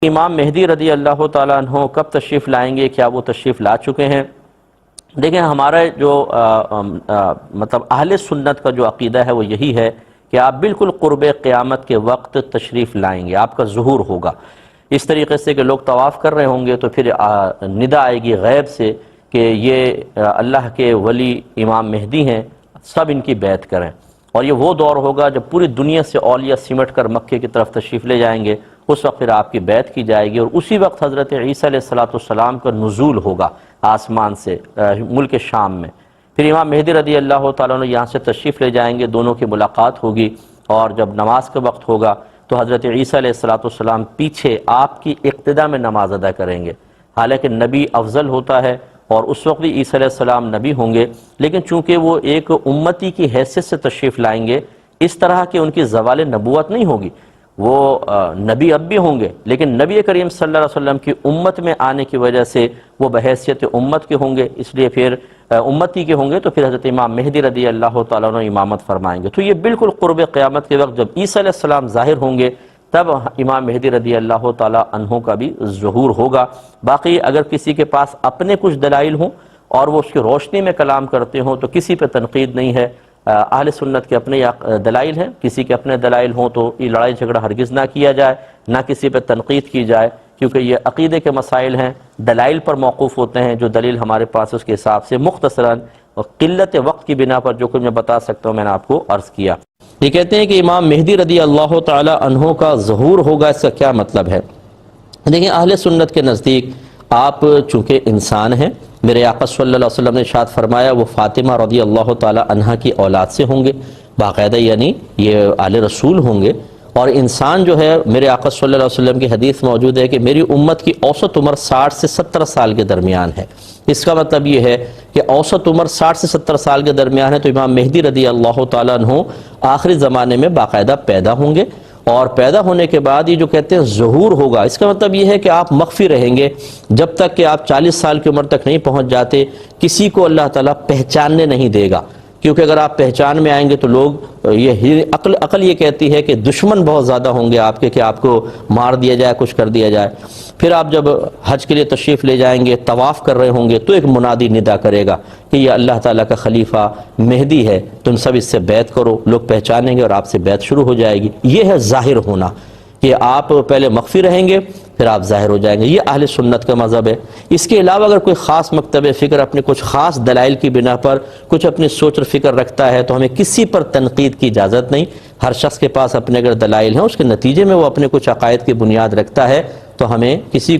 امام مہدی رضی اللہ تعالیٰ عنہ کب تشریف لائیں گے؟ کیا وہ تشریف لا چکے ہیں؟ دیکھیں، ہمارا جو مطلب اہل سنت کا جو عقیدہ ہے وہ یہی ہے کہ آپ بالکل قرب قیامت کے وقت تشریف لائیں گے، آپ کا ظہور ہوگا اس طریقے سے کہ لوگ طواف کر رہے ہوں گے تو پھر ندا آئے گی غیب سے کہ یہ اللہ کے ولی امام مہدی ہیں، سب ان کی بیعت کریں۔ اور یہ وہ دور ہوگا جب پوری دنیا سے اولیاء سمٹ کر مکے کی طرف تشریف لے جائیں گے، اس وقت پھر آپ کی بیعت کی جائے گی، اور اسی وقت حضرت عیسیٰ علیہ السلام کا نزول ہوگا آسمان سے ملک شام میں۔ پھر امام مہدی رضی اللہ تعالیٰ عنہ یہاں سے تشریف لے جائیں گے، دونوں کی ملاقات ہوگی، اور جب نماز کا وقت ہوگا تو حضرت عیسیٰ علیہ السلام پیچھے آپ کی اقتداء میں نماز ادا کریں گے۔ حالانکہ نبی افضل ہوتا ہے اور اس وقت بھی عیسیٰ علیہ السلام نبی ہوں گے، لیکن چونکہ وہ ایک امتی کی حیثیت سے تشریف لائیں گے، اس طرح کہ ان کی زوال نبوت نہیں ہوگی۔ وہ نبی اب بھی ہوں گے، لیکن نبی کریم صلی اللہ علیہ وسلم کی امت میں آنے کی وجہ سے وہ بحیثیت امت کے ہوں گے، اس لیے پھر امتی کے ہوں گے تو پھر حضرت امام مہدی رضی اللہ تعالیٰ عنہ امامت فرمائیں گے۔ تو یہ بالکل قرب قیامت کے وقت جب عیسیٰ علیہ السلام ظاہر ہوں گے تب امام مہدی رضی اللہ تعالیٰ عنہ کا بھی ظہور ہوگا۔ باقی اگر کسی کے پاس اپنے کچھ دلائل ہوں اور وہ اس کی روشنی میں کلام کرتے ہوں تو کسی پہ تنقید نہیں ہے۔ اہل سنت کے اپنے دلائل ہیں، کسی کے اپنے دلائل ہوں تو یہ لڑائی جھگڑا ہرگز نہ کیا جائے، نہ کسی پہ تنقید کی جائے، کیونکہ یہ عقیدے کے مسائل ہیں، دلائل پر موقوف ہوتے ہیں۔ جو دلیل ہمارے پاس اس کے حساب سے مختصراً اور قلت وقت کی بنا پر جو کچھ میں بتا سکتا ہوں میں نے آپ کو عرض کیا۔ یہ کہتے ہیں کہ امام مہدی رضی اللہ تعالی عنہ کا ظہور ہوگا، اس کا کیا مطلب ہے؟ دیکھیں، اہل سنت کے نزدیک آپ چونکہ انسان ہیں، میرے آقا صلی اللہ علیہ وسلم نے ارشاد فرمایا وہ فاطمہ رضی اللہ تعالی عنہا کی اولاد سے ہوں گے باقاعدہ، یعنی یہ آل رسول ہوں گے۔ اور انسان جو ہے، میرے آقا صلی اللہ علیہ وسلم کی حدیث موجود ہے کہ میری امت کی اوسط عمر 60 سے 70 سال کے درمیان ہے۔ اس کا مطلب یہ ہے کہ اوسط عمر 60 سے 70 سال کے درمیان ہے، تو امام مہدی رضی اللہ تعالیٰ عنہ آخری زمانے میں باقاعدہ پیدا ہوں گے، اور پیدا ہونے کے بعد یہ جو کہتے ہیں ظہور ہوگا، اس کا مطلب یہ ہے کہ آپ مخفی رہیں گے جب تک کہ آپ 40 سال کی عمر تک نہیں پہنچ جاتے، کسی کو اللہ تعالیٰ پہچاننے نہیں دے گا، کیونکہ اگر آپ پہچان میں آئیں گے تو لوگ یہ عقل یہ کہتی ہے کہ دشمن بہت زیادہ ہوں گے آپ کے کہ آپ کو مار دیا جائے، کچھ کر دیا جائے۔ پھر آپ جب حج کے لیے تشریف لے جائیں گے، طواف کر رہے ہوں گے تو ایک منادی ندا کرے گا کہ یہ اللہ تعالیٰ کا خلیفہ مہدی ہے، تم سب اس سے بیعت کرو، لوگ پہچانیں گے اور آپ سے بیعت شروع ہو جائے گی۔ یہ ہے ظاہر ہونا، کہ آپ پہلے مخفی رہیں گے پھر آپ ظاہر ہو جائیں گے۔ یہ اہل سنت کا مذہب ہے۔ اس کے علاوہ اگر کوئی خاص مکتب فکر اپنے کچھ خاص دلائل کی بنا پر کچھ اپنی سوچ اور فکر رکھتا ہے تو ہمیں کسی پر تنقید کی اجازت نہیں۔ ہر شخص کے پاس اپنے اگر دلائل ہیں، اس کے نتیجے میں وہ اپنے کچھ عقائد کی بنیاد رکھتا ہے تو ہمیں کسی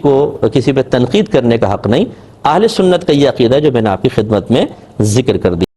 پہ تنقید کرنے کا حق نہیں۔ اہل سنت کا یہ عقیدہ جو میں نے آپ کی خدمت میں ذکر کر دیا۔